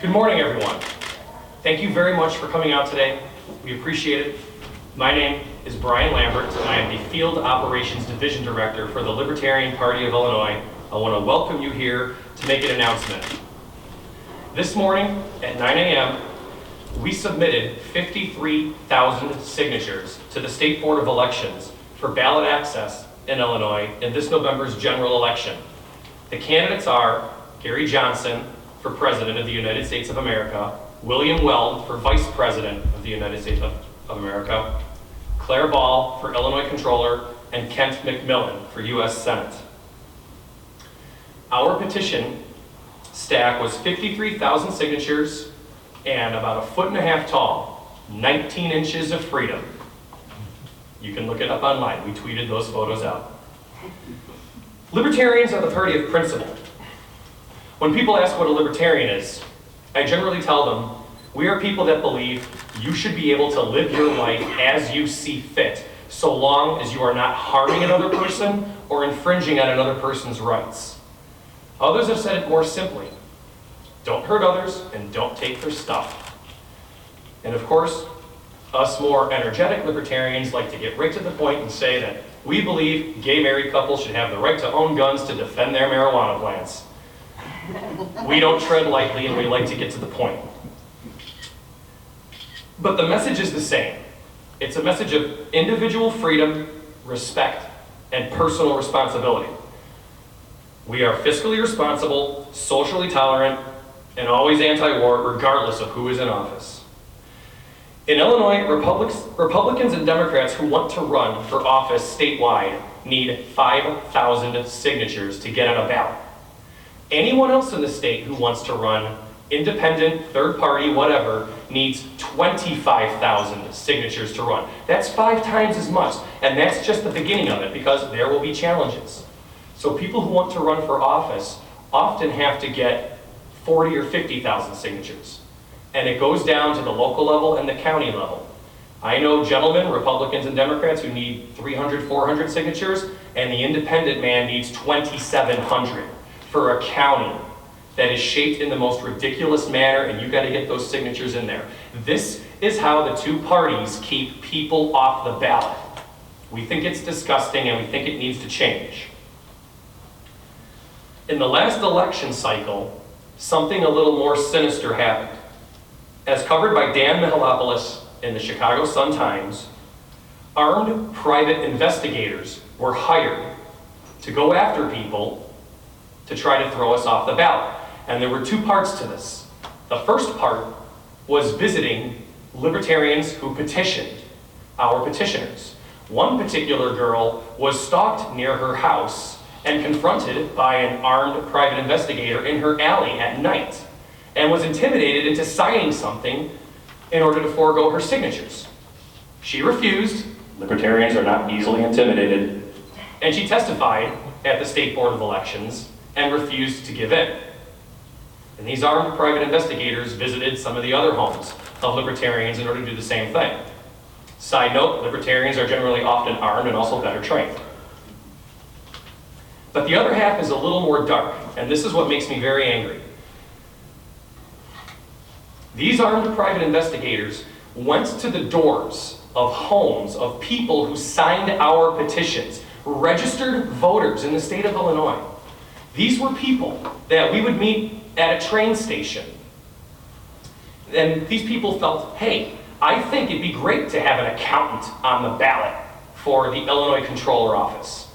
Good morning, everyone. Thank you very much for coming out today. We appreciate it. My name is Brian Lambert, and I am the Field Operations Division Director for the Libertarian Party of Illinois. I want to welcome you here to make an announcement. This morning at 9 a.m., we submitted 53,000 signatures to the State Board of Elections for ballot access in Illinois in this November's general election. The candidates are Gary Johnson for President of the United States of America, William Weld for Vice President of the United States of America, Claire Ball for Illinois Controller, and Kent McMillan for U.S. Senate. Our petition stack was 53,000 signatures and about 1.5 feet tall, 19 inches of freedom. You can look it up online. We tweeted those photos out. Libertarians are the party of principle. When people ask what a libertarian is, I generally tell them, we are people that believe you should be able to live your life as you see fit, so long as you are not harming another person or infringing on another person's rights. Others have said it more simply. Don't hurt others and don't take their stuff. And of course, us more energetic libertarians like to get right to the point and say that we believe gay married couples should have the right to own guns to defend their marijuana plants. We don't tread lightly and we like to get to the point. But the message is the same. It's a message of individual freedom, respect, and personal responsibility. We are fiscally responsible, socially tolerant, and always anti-war regardless of who is in office. In Illinois, Republicans and Democrats who want to run for office statewide need 5,000 signatures to get on a ballot. Anyone else in the state who wants to run, independent, third party, whatever, needs 25,000 signatures to run. That's 5 times as much, and that's just the beginning of it because there will be challenges. So people who want to run for office often have to get 40 or 50,000 signatures. And it goes down to the local level and the county level. I know gentlemen, Republicans and Democrats, who need 300, 400 signatures, and the independent man needs 2,700 for a county that is shaped in the most ridiculous manner, and you got to get those signatures in there. This is how the two parties keep people off the ballot. We think it's disgusting and we think it needs to change. In the last election cycle, something a little more sinister happened. As covered by Dan Mihalopoulos in the Chicago Sun-Times, armed private investigators were hired to go after people to try to throw us off the ballot. And there were 2 parts to this. The first part was visiting libertarians who petitioned, our petitioners. One particular girl was stalked near her house and confronted by an armed private investigator in her alley at night and was intimidated into signing something in order to forego her signatures. She refused. Libertarians are not easily intimidated. And she testified at the State Board of Elections and refused to give in. And these armed private investigators visited some of the other homes of libertarians in order to do the same thing. Side note, libertarians are generally often armed and also better trained. But the other half is a little more dark, and this is what makes me very angry. These armed private investigators went to the doors of homes of people who signed our petitions, registered voters in the state of Illinois. These were people that we would meet at a train station. And these people felt, hey, I think it'd be great to have an accountant on the ballot for the Illinois Controller office.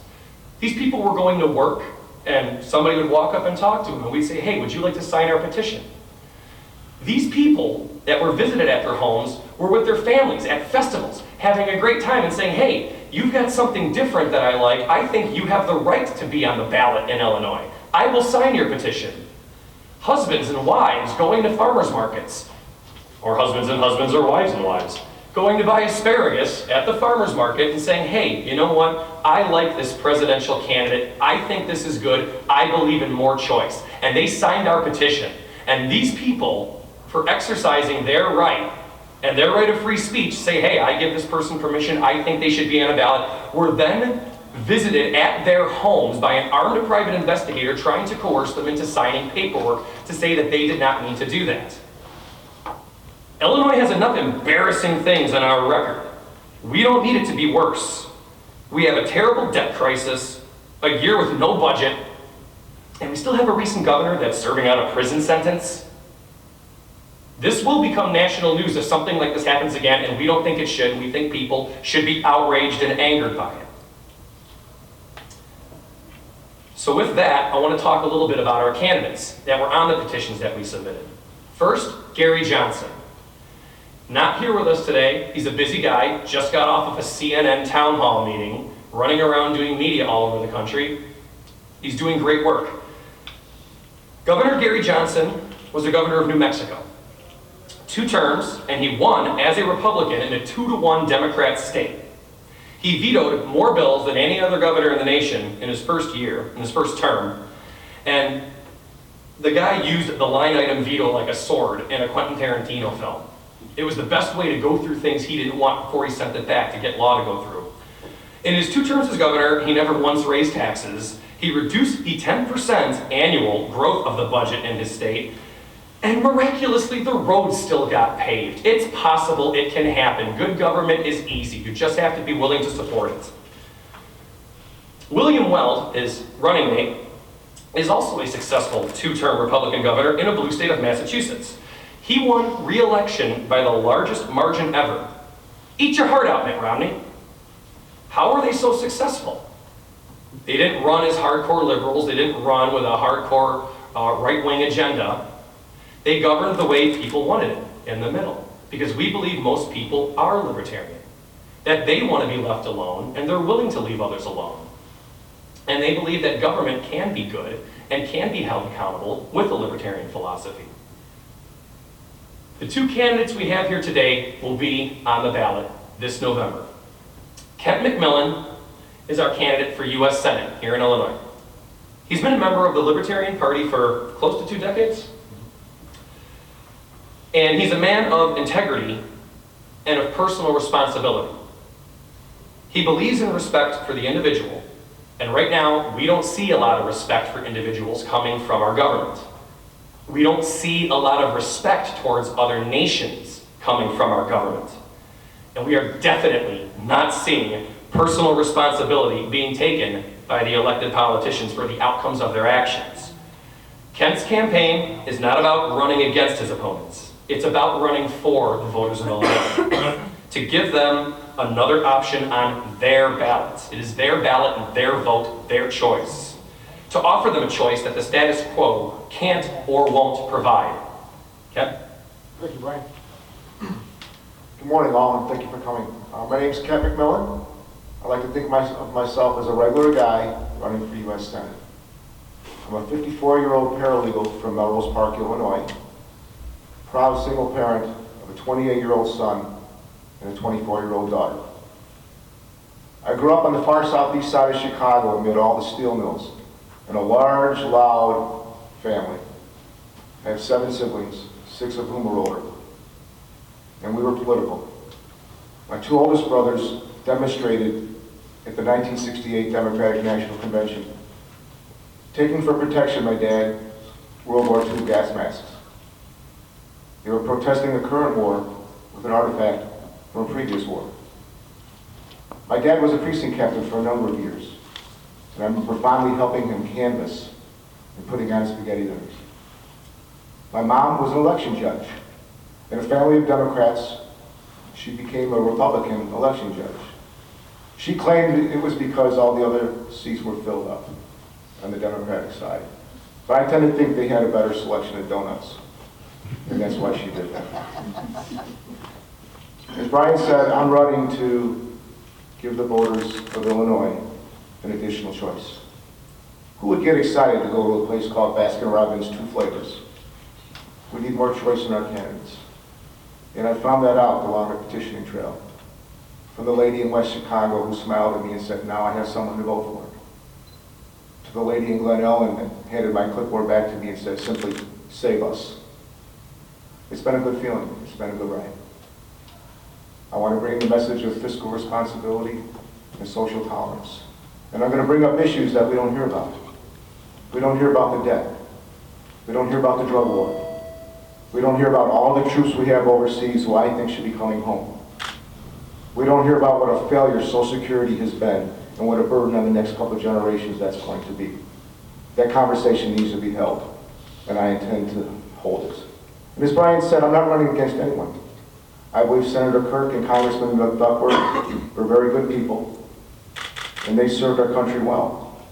These people were going to work, and somebody would walk up and talk to them, and we'd say, hey, would you like to sign our petition? These people that were visited at their homes were with their families at festivals, having a great time and saying, hey, you've got something different that I like. I think you have the right to be on the ballot in Illinois. I will sign your petition. Husbands and wives going to farmers markets, or husbands or wives and wives, going to buy asparagus at the farmers market and saying, hey, you know what? I like this presidential candidate. I think this is good. I believe in more choice. And they signed our petition. And these people, for exercising their right and their right of free speech, say, hey, I give this person permission. I think they should be on a ballot, were then visited at their homes by an armed private investigator trying to coerce them into signing paperwork to say that they did not mean to do that. Illinois has enough embarrassing things on our record. We don't need it to be worse. We have a terrible debt crisis, a year with no budget, and we still have a recent governor that's serving out a prison sentence. This will become national news if something like this happens again, and we don't think it should. We think people should be outraged and angered by it. So with that, I want to talk a little bit about our candidates that were on the petitions that we submitted. First, Gary Johnson. Not here with us today. He's a busy guy, just got off of a CNN town hall meeting, running around doing media all over the country. He's doing great work. Governor Gary Johnson was the governor of New Mexico. 2 terms, and he won as a Republican in a 2-to-1 Democrat state. He vetoed more bills than any other governor in the nation in his first year, in his first term, and the guy used the line item veto like a sword in a Quentin Tarantino film. It was the best way to go through things he didn't want before he sent it back to get law to go through. In his 2 terms as governor, he never once raised taxes. He reduced the 10% annual growth of the budget in his state, and miraculously the roads still got paved. It's possible, it can happen. Good government is easy. You just have to be willing to support it. William Weld, his running mate, is also a successful 2-term Republican governor in a blue state of Massachusetts. He won re-election by the largest margin ever. Eat your heart out, Mitt Romney. How are they so successful? They didn't run as hardcore liberals. They didn't run with a hardcore right-wing agenda. They governed the way people wanted it, in the middle. Because we believe most people are libertarian. That they want to be left alone, and they're willing to leave others alone. And they believe that government can be good and can be held accountable with a libertarian philosophy. The 2 candidates we have here today will be on the ballot this November. Kent McMillan is our candidate for U.S. Senate here in Illinois. He's been a member of the Libertarian Party for close to 2 decades. And he's a man of integrity and of personal responsibility. He believes in respect for the individual, and right now we don't see a lot of respect for individuals coming from our government. We don't see a lot of respect towards other nations coming from our government. And we are definitely not seeing personal responsibility being taken by the elected politicians for the outcomes of their actions. Kent's campaign is not about running against his opponents. It's about running for the voters of Illinois, to give them another option on their ballots. It is their ballot and their vote, their choice. To offer them a choice that the status quo can't or won't provide. Kent? Thank you, Brian. Good morning, all, and thank you for coming. My name is Kent McMillan. I like to think of myself as a regular guy running for U.S. Senate. I'm a 54-year-old paralegal from Melrose Park, Illinois. Proud single parent of a 28-year-old son and a 24-year-old daughter. I grew up on the far southeast side of Chicago amid all the steel mills in a large, loud family. I have 7 siblings, 6 of whom are older. And we were political. My 2 oldest brothers demonstrated at the 1968 Democratic National Convention, taking for protection my dad's World War II gas masks. They were protesting the current war with an artifact from a previous war. My dad was a precinct captain for a number of years, and I remember fondly helping him canvass and putting on spaghetti dinners. My mom was an election judge. In a family of Democrats, she became a Republican election judge. She claimed it was because all the other seats were filled up on the Democratic side. But I tend to think they had a better selection of donuts, and that's why she did that. As Brian said, I'm running to give the voters of Illinois an additional choice. Who would get excited to go to a place called Baskin-Robbins 2 flavors? We need more choice in our candidates. And I found that out along the petitioning trail. From the lady in West Chicago who smiled at me and said, now I have someone to vote for. To the lady in Glen Ellen that handed my clipboard back to me and said, simply, save us. It's been a good feeling. It's been a good ride. I want to bring the message of fiscal responsibility and social tolerance. And I'm going to bring up issues that we don't hear about. We don't hear about the debt. We don't hear about the drug war. We don't hear about all the troops we have overseas who I think should be coming home. We don't hear about what a failure Social Security has been and what a burden on the next couple of generations that's going to be. That conversation needs to be held, and I intend to hold it. And as Brian said, I'm not running against anyone. I believe Senator Kirk and Congressman Duckworth are very good people, and they served our country well.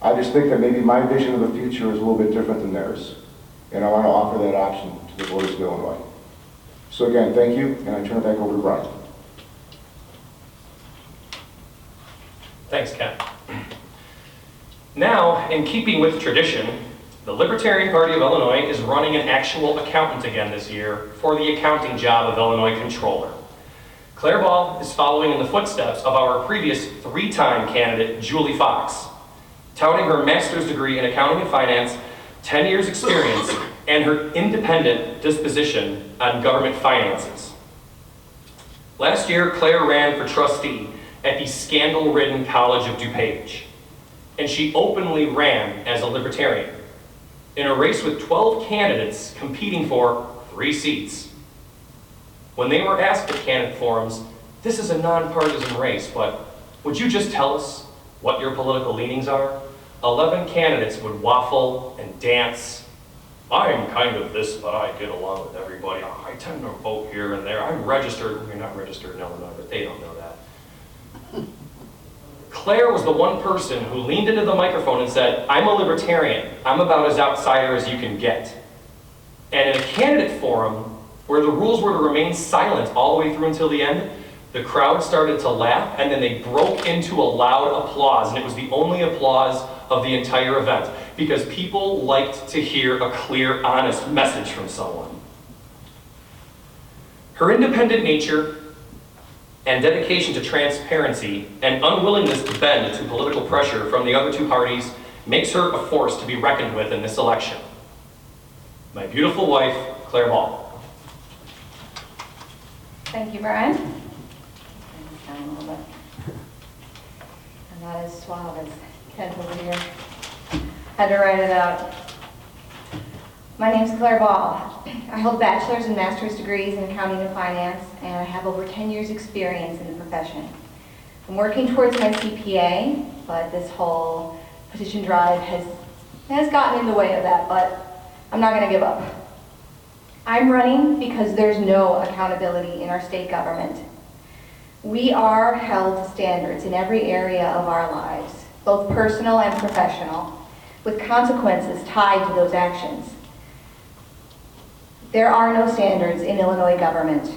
I just think that maybe my vision of the future is a little bit different than theirs, and I want to offer that option to the voters of Illinois. So again, thank you, and I turn it back over to Brian. Thanks, Ken. Now, in keeping with tradition, the Libertarian Party of Illinois is running an actual accountant again this year for the accounting job of Illinois Controller. Claire Ball is following in the footsteps of our previous three-time candidate, Julie Fox, touting her master's degree in accounting and finance, 10 years experience, and her independent disposition on government finances. Last year, Claire ran for trustee at the scandal-ridden College of DuPage, and she openly ran as a Libertarian in a race with 12 candidates competing for 3 seats. When they were asked at candidate forums, this is a nonpartisan race, but would you just tell us what your political leanings are? 11 candidates would waffle and dance. I'm kind of this, but I get along with everybody. I tend to vote here and there. I'm registered. You're not registered in Illinois, but they don't know that. Claire was the one person who leaned into the microphone and said, I'm a Libertarian. I'm about as outsider as you can get. And in a candidate forum, where the rules were to remain silent all the way through until the end, the crowd started to laugh, and then they broke into a loud applause, and it was the only applause of the entire event, because people liked to hear a clear, honest message from someone. Her independent nature and dedication to transparency and unwillingness to bend to political pressure from the other two parties makes her a force to be reckoned with in this election. My beautiful wife, Claire Ball. Thank you, Brian. I'm not as suave as Ken over here. Had to write it out. My name's Claire Ball. I hold bachelor's and master's degrees in accounting and finance, and I have over 10 years experience in the profession. I'm working towards my CPA, but this whole petition drive has gotten in the way of that, but I'm not gonna give up. I'm running because there's no accountability in our state government. We are held to standards in every area of our lives, both personal and professional, with consequences tied to those actions. There are no standards in Illinois government,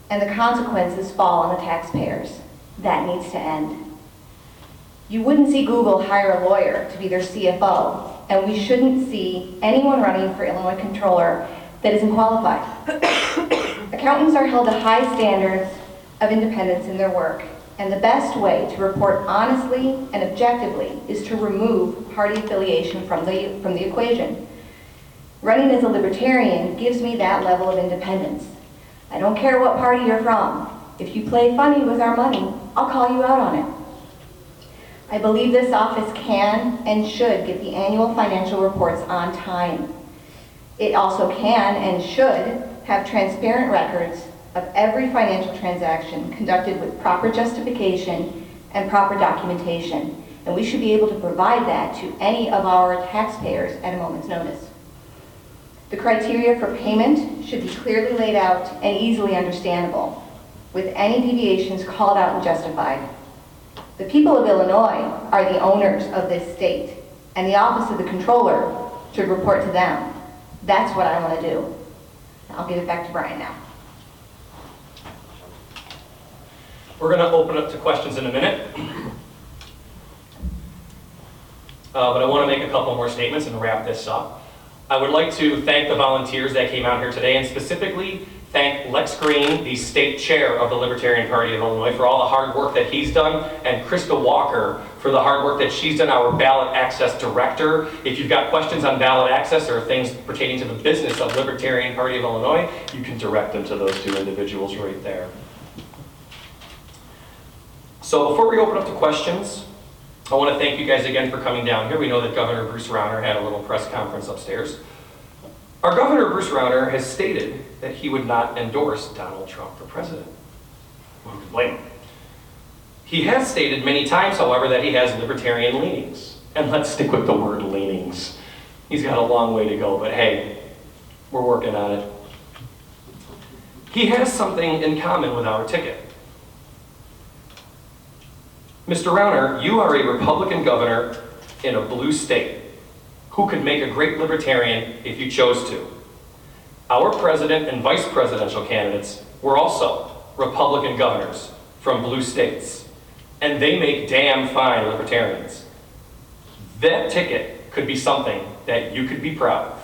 and the consequences fall on the taxpayers. That needs to end. You wouldn't see Google hire a lawyer to be their CFO, and we shouldn't see anyone running for Illinois Controller that isn't qualified. Accountants are held to high standards of independence in their work, and the best way to report honestly and objectively is to remove party affiliation from the equation. Running as a Libertarian gives me that level of independence. I don't care what party you're from. If you play funny with our money, I'll call you out on it. I believe this office can and should get the annual financial reports on time. It also can and should have transparent records of every financial transaction conducted with proper justification and proper documentation, and we should be able to provide that to any of our taxpayers at a moment's notice. The criteria for payment should be clearly laid out and easily understandable, with any deviations called out and justified. The people of Illinois are the owners of this state, and the Office of the Controller should report to them. That's what I want to do. I'll give it back to Brian now. We're going to open up to questions in a minute. But I want to make a couple more statements and wrap this up. I would like to thank the volunteers that came out here today, and specifically thank Lex Green, the state chair of the Libertarian Party of Illinois, for all the hard work that he's done, and Krista Walker for the hard work that she's done, our ballot access director. If you've got questions on ballot access or things pertaining to the business of Libertarian Party of Illinois, you can direct them to those two individuals right there. So before we open up to questions, I want to thank you guys again for coming down here. We know that Governor Bruce Rauner had a little press conference upstairs. Our Governor Bruce Rauner has stated that he would not endorse Donald Trump for president. Who can blame him? He has stated many times, however, that he has libertarian leanings. And let's stick with the word leanings. He's got a long way to go, but hey, we're working on it. He has something in common with our ticket. Mr. Rauner, you are a Republican governor in a blue state who could make a great libertarian if you chose to. Our president and vice presidential candidates were also Republican governors from blue states, and they make damn fine libertarians. That ticket could be something that you could be proud of.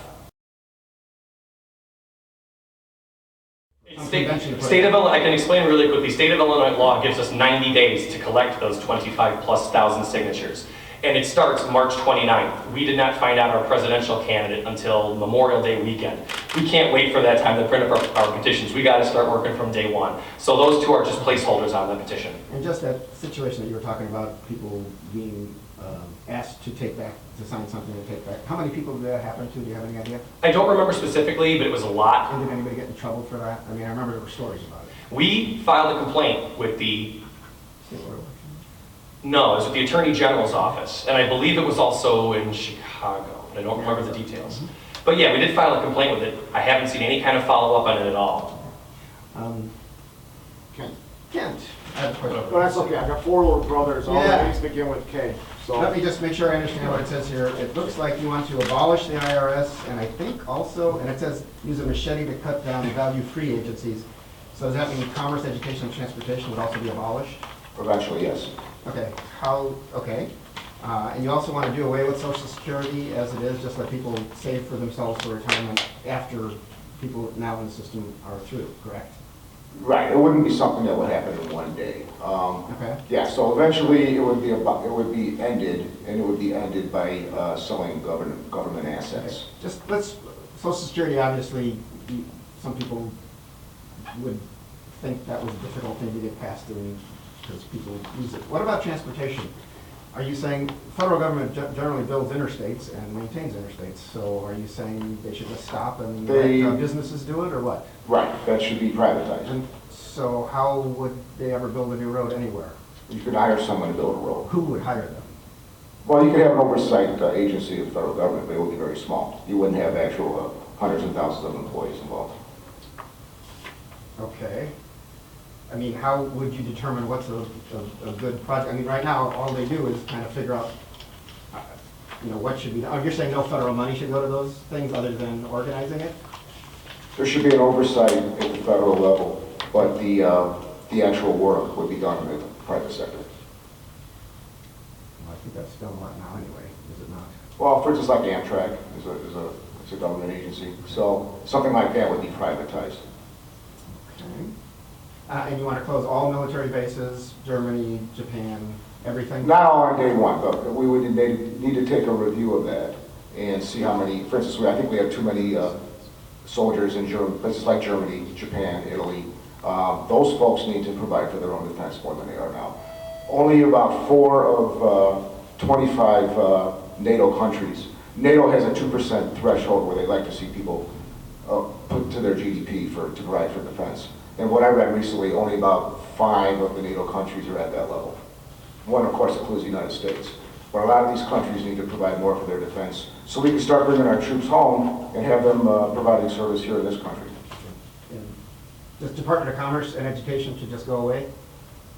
State of Illinois, I can explain really quickly. State of Illinois law gives us 90 days to collect those 25,000+ signatures. And it starts March 29th. We did not find out our presidential candidate until Memorial Day weekend. We can't wait for that time to print up our petitions. We got to start working from day one. So those two are just placeholders on the petition. And just that situation that you were talking about, people being asked to sign something and take back. How many people did that happen to? Do you have any idea? I don't remember specifically, but it was a lot. And did anybody get in trouble for that? I mean, I remember there were stories about it. We filed a complaint with the State Board of Elections. No, it was with the Attorney General's office, and I believe it was also in Chicago, but I don't remember the details. But yeah, we did file a complaint with it. I haven't seen any kind of follow-up on it at all. Kent, I have a question. Well, that's okay. I've got 4 little brothers. All Yeah. my names begin with K. So Let me just make sure I understand what it says here. It looks like you want to abolish the IRS, and I think also, and it says use a machete to cut down value-free agencies. So does that mean commerce, education, and transportation would also be abolished? eventually, yes. Okay, okay. And you also want to do away with Social Security as it is, just let people save for themselves for retirement after people now in the system are through, correct? Right. It wouldn't be something that would happen in one day. Okay. Yeah. So eventually, it would be ended, and it would be ended by selling government assets. Okay. Social Security, obviously, some people would think that was a difficult thing to get passed through because people use it. What about transportation? Are you saying federal government generally builds interstates and maintains interstates? So are you saying they should just stop and let businesses do it, or what? Right. That should be privatized. And so how would they ever build a new road anywhere? You could hire someone to build a road. Who would hire them? Well, you could have an oversight agency of the federal government, but it would be very small. You wouldn't have actual hundreds and thousands of employees involved. Okay. I mean, how would you determine what's a good project? I mean, right now, all they do is kind of figure out, what should be done. Oh, you're saying no federal money should go to those things other than organizing it? There should be an oversight at the federal level, but the actual work would be done in the private sector. Well, I think that's done a lot now anyway, is it not? Well, for instance, like Amtrak is a government agency, so something like that would be privatized. Okay. And you want to close all military bases, Germany, Japan, everything? Not all on day one, but we would need to take a review of that and see how many. For instance, I think we have too many soldiers in places like Germany, Japan, Italy. Those folks need to provide for their own defense more than they are now. Only about 4 of 25 NATO countries. NATO has a 2% threshold where they like to see people put to their GDP to provide for defense. And what I read recently, only about 5 of the NATO countries are at that level. One, of course, includes the United States. But a lot of these countries need to provide more for their defense so we can start bringing our troops home and have them providing service here in this country. And does Department of Commerce and Education should just go away?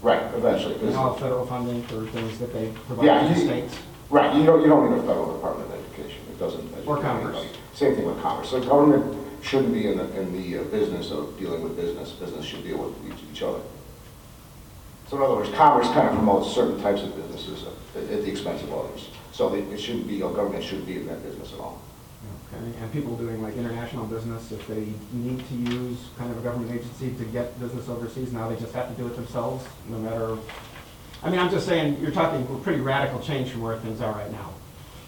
Right, eventually. And all federal funding for things that they provide to the states? Right, you don't need a federal Department of Education. It doesn't educate Or Commerce. anybody. Same thing with Commerce. So government shouldn't be in the business of dealing with business. Business should deal with each other. So in other words, Commerce kind of promotes certain types of businesses at the expense of others. So it shouldn't be, government shouldn't be in that business at all. Okay, and people doing like international business, if they need to use kind of a government agency to get business overseas, now they just have to do it themselves, no matter, I mean, I'm just saying, you're talking a pretty radical change from where things are right now,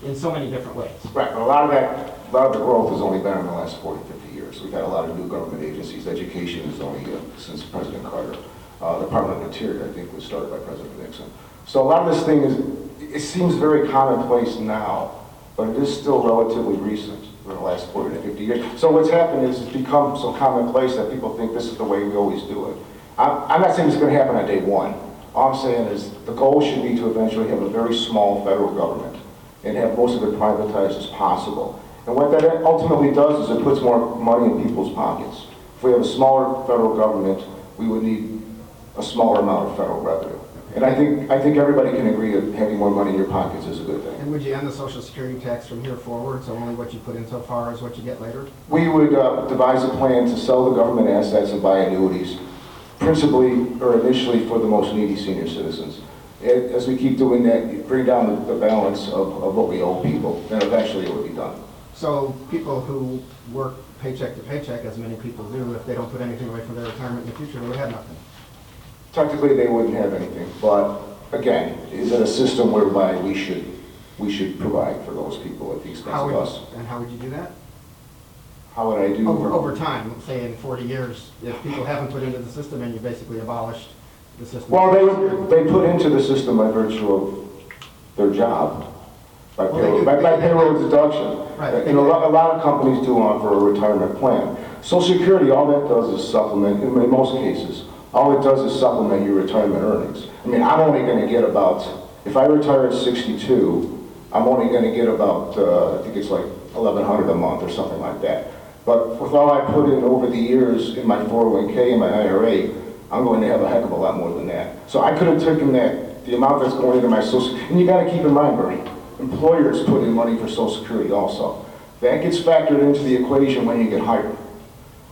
in so many different ways. Right, but a lot of the growth has only been in the last 40, 50 years. We've had a lot of new government agencies. Education is only since President Carter. Department of Interior, I think, was started by President Nixon. So a lot of this thing it seems very commonplace now, but it is still relatively recent in the last 40 to 50 years. So what's happened is it's become so commonplace that people think this is the way we always do it. I'm not saying it's going to happen on day one. All I'm saying is the goal should be to eventually have a very small federal government and have most of it privatized as possible. And what that ultimately does is it puts more money in people's pockets. If we have a smaller federal government, we would need a smaller amount of federal revenue. And I think everybody can agree that having more money in your pockets is a good thing. And would you end the Social Security tax from here forward, so only what you put in so far is what you get later? We would devise a plan to sell the government assets and buy annuities, principally or initially for the most needy senior citizens. As we keep doing that, you bring down the balance of what we owe people, then eventually it would be done. So people who work paycheck to paycheck, as many people do, if they don't put anything away for their retirement in the future, they would have nothing. Technically, they wouldn't have anything, but again, is it a system whereby we should provide for those people at the expense of us? And how would you do that? How would I do? Over time, say in 40 years, if people haven't put into the system and you basically abolished the system. Well, they put into the system by virtue of their job, by payroll deduction. Right. And a lot of companies do offer a retirement plan. Social Security, all that does is supplement, in most cases, all it does is supplement your retirement earnings. I mean, I'm only going to get about, if I retire at 62, I'm only going to get about, I think it's like $1,100 a month or something like that. But with all I put in over the years in my 401k and my IRA, I'm going to have a heck of a lot more than that. So I could have taken that, the amount that's going into my Social, and you got to keep in mind, Bernie, employers put in money for Social Security also. That gets factored into the equation when you get hired.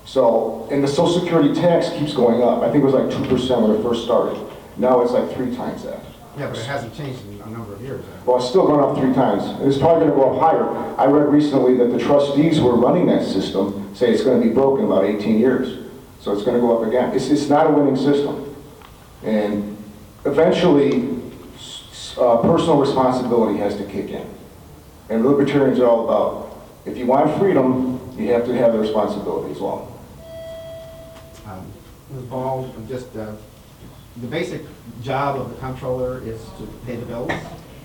So, and the Social Security tax keeps going up. I think it was like 2% when it first started. Now it's like 3 times that. Yeah, but it hasn't changed in a number of years. Well, it's still going up 3 times. And it's probably going to go up higher. I read recently that the trustees who are running that system say it's going to be broke in about 18 years. So it's going to go up again. It's not a winning system. And eventually, personal responsibility has to kick in. And Libertarians are all about, if you want freedom, you have to have the responsibility as well. Ms. Ball, the basic job of the comptroller is to pay the bills.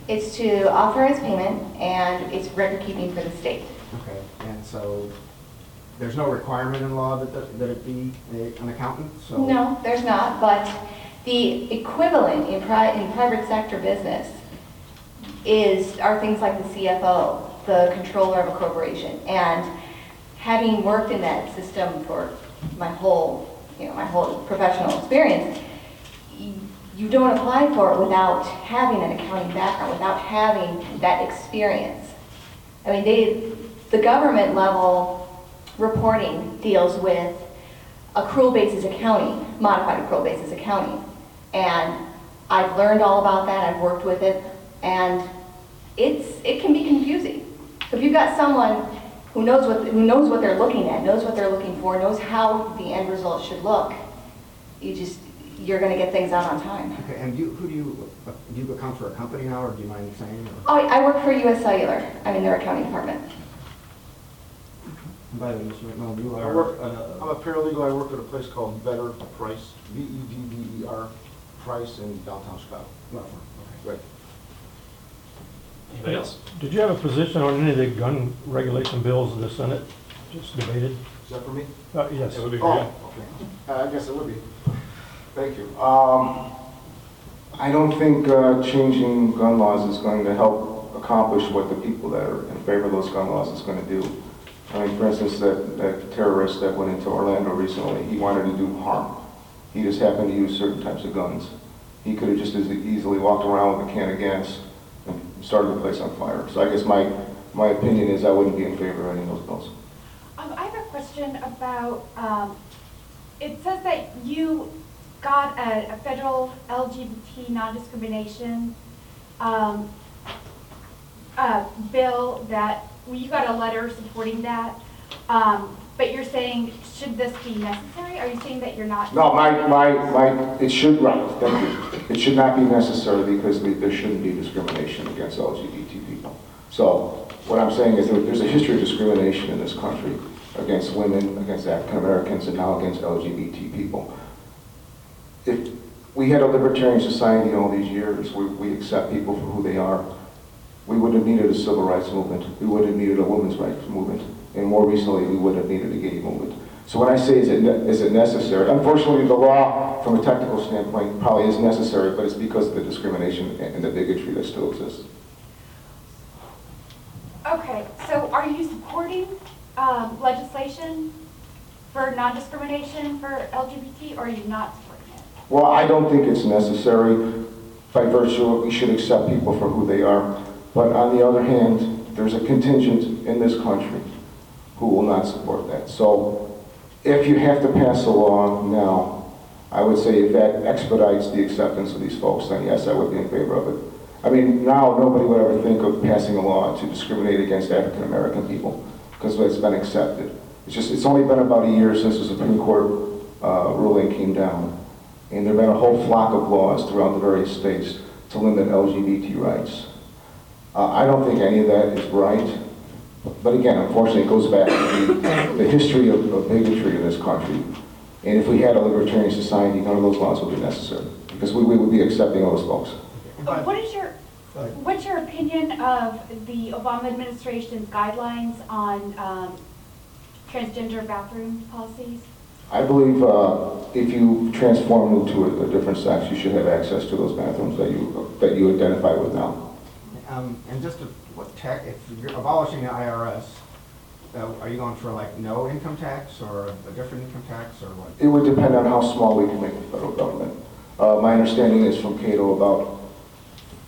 It's to authorize payment, and it's record keeping for the state. Okay, and so there's no requirement in law that it be an accountant? So No, there's not, but the equivalent in private sector business are things like the CFO, the controller of a corporation. And having worked in that system for my whole professional experience, you don't apply for it without having an accounting background, without having that experience. I mean, the government level reporting deals with accrual basis accounting, modified accrual basis accounting. And I've learned all about that, I've worked with it, and it can be confusing. So if you've got someone who knows what they're looking at, knows what they're looking for, knows how the end result should look, you're going to get things out on time. Okay, and do you account for a company now, or do you mind saying? Oh, I work for U.S. Cellular. I'm in their accounting department. By the way, Mr. McMillan, you I'm are... a paralegal. I work at a place called Better Price, VEDDER Price in downtown Chicago. Okay. Right. Anybody else? Did you have a position on any of the gun regulation bills in the Senate just debated? Is that for me? Yes. It would be Oh, great. okay. I guess it would be. Thank you. I don't think changing gun laws is going to help accomplish what the people that are in favor of those gun laws is going to do. I mean, for instance, that terrorist that went into Orlando recently, he wanted to do harm. He just happened to use certain types of guns. He could have just as easily walked around with a can of gas and started the place on fire. So I guess my opinion is I wouldn't be in favor of any of those bills. I have a question about, it says that you got a federal LGBT non-discrimination bill that, you got a letter supporting that, but you're saying, should this be necessary? Are you saying that you're not? No, it should, right, thank you. It should not be necessary because there shouldn't be discrimination against LGBT people. So what I'm saying is there's a history of discrimination in this country against women, against African Americans, and now against LGBT people. if we had a libertarian society all these years where we accept people for who they are, we would have needed a civil rights movement. We would have needed a women's rights movement. And more recently, we would have needed a gay movement. So when I say is it necessary, unfortunately the law from a technical standpoint probably is necessary, but it's because of the discrimination and the bigotry that still exists. Okay, so are you supporting legislation for non-discrimination for LGBT, or are you not supporting it? Well, I don't think it's necessary. By virtue of we should accept people for who they are. But on the other hand, there's a contingent in this country who will not support that. So if you have to pass a law now, I would say if that expedites the acceptance of these folks, then yes, I would be in favor of it. I mean, now nobody would ever think of passing a law to discriminate against African American people because it's been accepted. It's only been about a year since the Supreme Court ruling came down, and there have been a whole flock of laws throughout the various states to limit LGBT rights. I don't think any of that is right, but again, unfortunately, it goes back to the history of bigotry in this country. And if we had a libertarian society, none of those laws would be necessary because we would be accepting those folks. What's your opinion of the Obama administration's guidelines on transgender bathroom policies? I believe if you transform into a different sex, you should have access to those bathrooms that you identify with now. And just if you're abolishing the IRS, are you going for like no income tax or a different income tax or what? It would depend on how small we can make the federal government. My understanding is from Cato about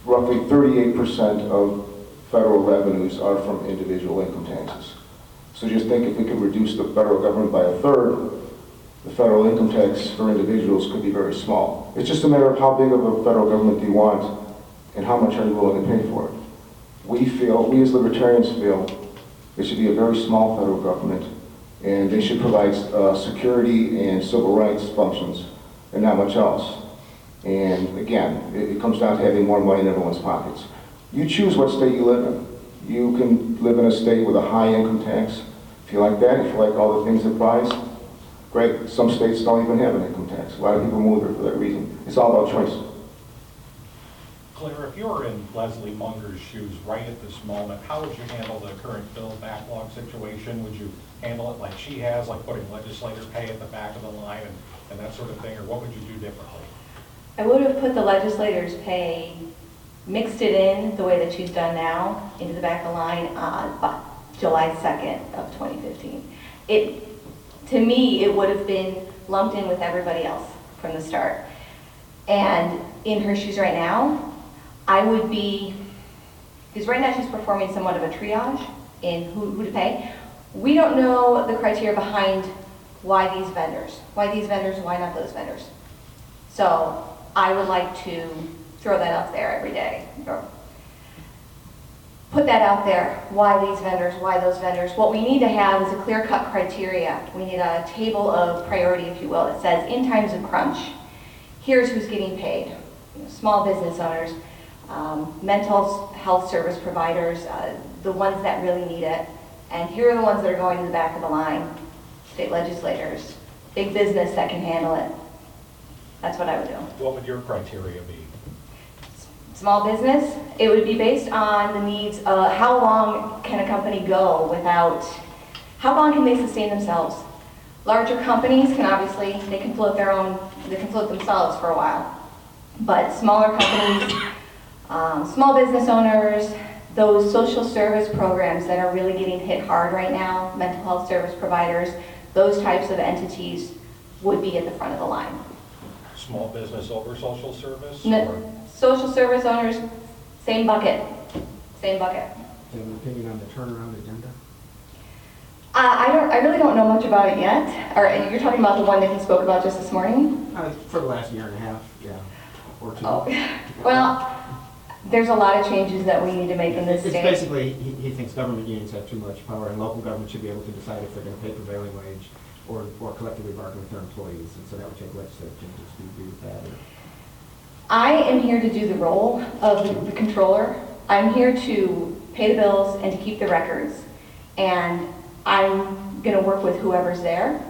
roughly 38% of federal revenues are from individual income taxes. So just think if we could reduce the federal government by a third, the federal income tax for individuals could be very small. It's just a matter of how big of a federal government do you want and how much are you willing to pay for it. We as libertarians feel, it should be a very small federal government, and they should provide security and civil rights functions and not much else. And again, it comes down to having more money in everyone's pockets. You choose what state you live in. You can live in a state with a high income tax. If you like that, if you like all the things it provides, great. Some states don't even have an income tax. A lot of people move there for that reason. It's all about choice. Claire, if you were in Leslie Munger's shoes right at this moment, how would you handle the current bill backlog situation? Would you handle it like she has, like putting legislator pay at the back of the line and that sort of thing, or what would you do differently? I would have put the legislators' pay, mixed it in the way that she's done now, into the back of the line on July 2nd of 2015. To me, it would have been lumped in with everybody else from the start. And in her shoes right now, I would be, because right now she's performing somewhat of a triage in who to pay. We don't know the criteria behind why these vendors, why not those vendors. So I would like to throw that out there every day. Or put that out there, why these vendors, why those vendors. What we need to have is a clear-cut criteria. We need a table of priority, if you will, that says in times of crunch, here's who's getting paid. Small business owners, mental health service providers, the ones that really need it. And here are the ones that are going to the back of the line, state legislators, big business that can handle it. That's what I would do. What would your criteria be? Small business, it would be based on the needs of how long can a company go without, how long can they sustain themselves? Larger companies can obviously, they can float themselves for a while. But smaller companies, small business owners, those social service programs that are really getting hit hard right now, mental health service providers, those types of entities would be at the front of the line. Small business over social service? No, social service owners, same bucket, same bucket. Do you have an opinion on the turnaround agenda? I really don't know much about it yet. Or you're talking about the one that he spoke about just this morning? For the last year and a half, yeah, or two. Oh, well, there's a lot of changes that we need to make in this It's state. basically, he thinks government unions have too much power, and local government should be able to decide if they're going to pay prevailing wage or collectively bargain with their employees, and so that would take legislative changes. Do you agree with that? Or? I am here to do the role of the controller. I'm here to pay the bills and to keep the records. And I'm going to work with whoever's there.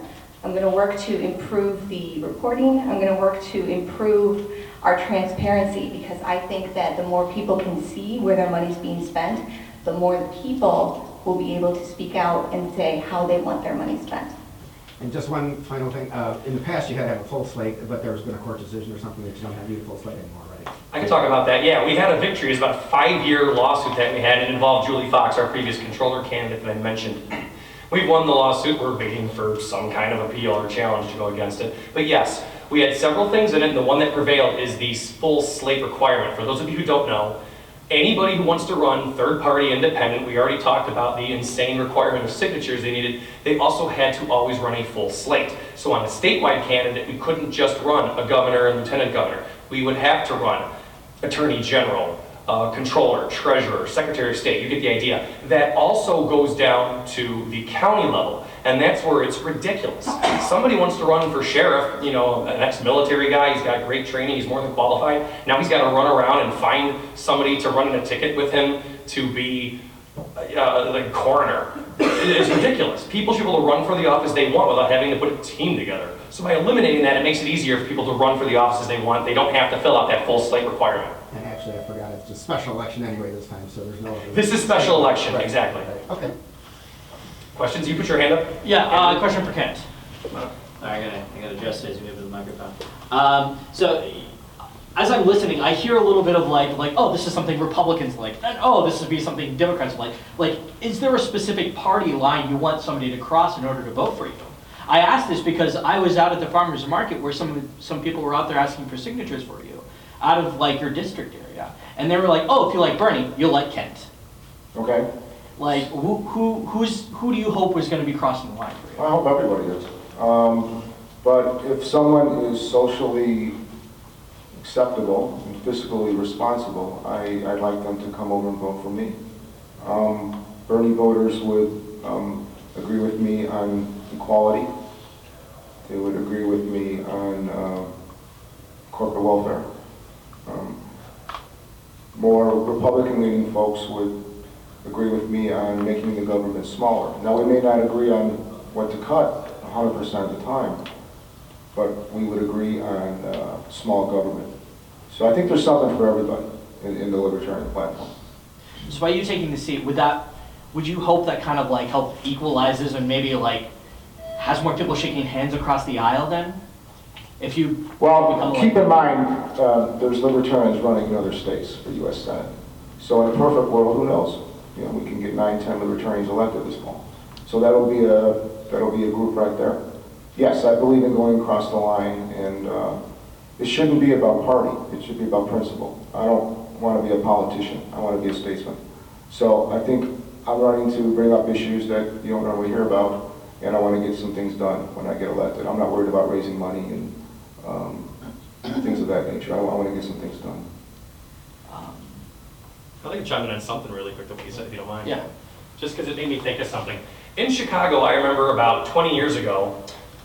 I'm going to work to improve the reporting. I'm going to work to improve our transparency, because I think that the more people can see where their money's being spent, the more the people will be able to speak out and say how they want their money spent. And just one final thing, in the past you had to have a full slate, but there's been a court decision or something that you don't have to need a full slate anymore, right? I can talk about that. Yeah, we had a victory. It's about a 5-year lawsuit that we had. It involved Julie Fox, our previous controller candidate that I mentioned. We've won the lawsuit. We're waiting for some kind of appeal or challenge to go against it. But yes, we had several things in it, and the one that prevailed is the full slate requirement. For those of you who don't know, anybody who wants to run third-party independent, we already talked about the insane requirement of signatures they needed, they also had to always run a full slate. So on a statewide candidate, we couldn't just run a governor and lieutenant governor. We would have to run attorney general, controller, treasurer, secretary of state, you get the idea. That also goes down to the county level, and that's where it's ridiculous. Somebody wants to run for sheriff, you know, an ex-military guy, he's got great training, he's more than qualified. Now he's got to run around and find somebody to run in a ticket with him to be the coroner. It's ridiculous. People should be able to run for the office they want without having to put a team together. So by eliminating that, it makes it easier for people to run for the offices they want. They don't have to fill out that full slate requirement. And actually, I forgot, it's a special election anyway this time, so there's no other... This is special election, Right. exactly. Okay. Questions? You put your hand up. Yeah, question for Kent. I gotta adjust it as we move to the microphone. So, as I'm listening, I hear a little bit of like, oh, this is something Republicans like, and oh, this would be something Democrats like. Like, is there a specific party line you want somebody to cross in order to vote for you? I asked this because I was out at the farmers market where some people were out there asking for signatures for you, out of like your district area, and they were like, oh, if you like Bernie, you'll like Kent. Okay? Like, who do you hope was going to be crossing the line for you? I hope everybody is. But if someone is socially acceptable and fiscally responsible, I'd like them to come over and vote for me. Bernie voters would agree with me on equality. They would agree with me on corporate welfare. More Republican-leaning folks would agree with me on making the government smaller. Now, we may not agree on what to cut 100% of the time, but we would agree on small government. So I think there's something for everybody in the Libertarian platform. So by you taking the seat, would you hope that kind of like help equalizes and maybe like has more people shaking hands across the aisle then? If you Well, keep in mind, there's Libertarians running in other states for U.S. Senate. So in a perfect world, who knows? You know, we can get 9, 10 Libertarians elected this fall. So that'll be a group right there. Yes, I believe in going across the line, and it shouldn't be about party. It should be about principle. I don't want to be a politician. I want to be a statesman. So I think I'm running to bring up issues that you don't normally hear about, and I want to get some things done when I get elected. I'm not worried about raising money and things of that nature. I want to get some things done. I'd like to chime in on something really quick, if you don't mind. Yeah. Just because it made me think of something. In Chicago, I remember about 20 years ago,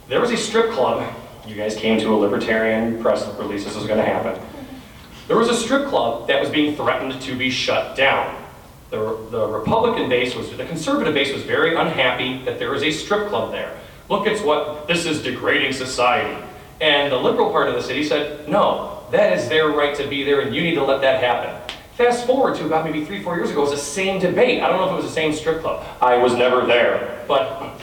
there was a strip club. You guys came to a Libertarian press release, this was going to happen. There was a strip club that was being threatened to be shut down. The Republican base the conservative base was very unhappy that there was a strip club there. Look, this is degrading society. And the liberal part of the city said, no, that is their right to be there and you need to let that happen. Fast forward to about maybe 3-4 years ago, it was the same debate. I don't know if it was the same strip club. I was never there, but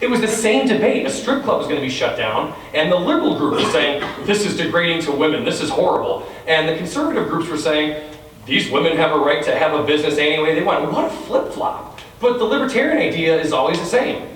it was the same debate. A strip club was going to be shut down, and the liberal group was saying, this is degrading to women, this is horrible. And the conservative groups were saying, these women have a right to have a business any way they want. What a flip-flop. But the libertarian idea is always the same.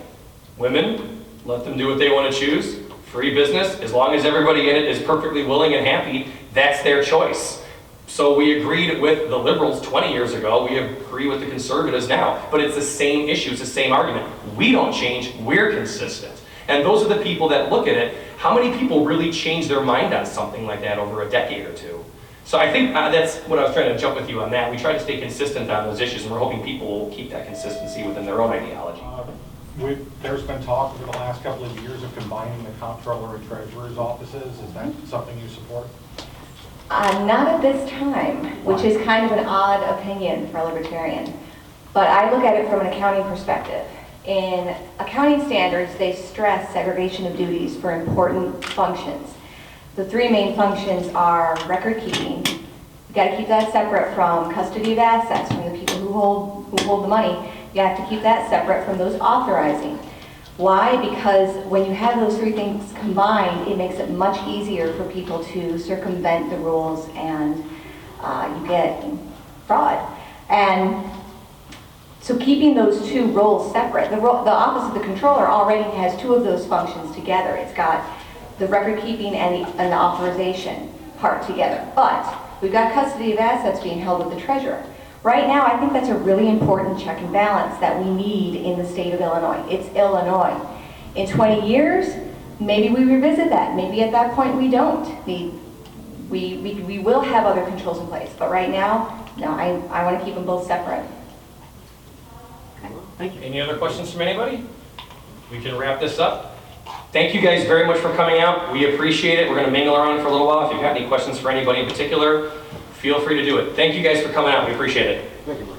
Women, let them do what they want to choose. Free business, as long as everybody in it is perfectly willing and happy, that's their choice. So we agreed with the liberals 20 years ago, we agree with the conservatives now, but it's the same issue, it's the same argument. We don't change, we're consistent. And those are the people that look at it. How many people really change their mind on something like that over a decade or two? So I think that's what I was trying to jump with you on that. We try to stay consistent on those issues, and we're hoping people will keep that consistency within their own ideology. There's been talk over the last couple of years of combining the comptroller and treasurer's offices. Is that something you support? Not at this time, which is kind of an odd opinion for a libertarian. But I look at it from an accounting perspective. In accounting standards, they stress segregation of duties for important functions. The three main functions are record keeping. You got to keep that separate from custody of assets, from the people who hold the money. You have to keep that separate from those authorizing. Why? Because when you have those three things combined, it makes it much easier for people to circumvent the rules, and you get fraud. And so keeping those two roles separate, the office of the controller already has two of those functions together. It's got the record keeping and the authorization part together. But we've got custody of assets being held with the treasurer. Right now, I think that's a really important check and balance that we need in the state of Illinois. It's Illinois. In 20 years, maybe we revisit that. Maybe at that point we don't. We will have other controls in place. But right now, no, I want to keep them both separate. Thank you. Any other questions from anybody? We can wrap this up. Thank you guys very much for coming out. We appreciate it. We're going to mingle around for a little while. If you've got any questions for anybody in particular, feel free to do it. Thank you guys for coming out. We appreciate it. Thank you.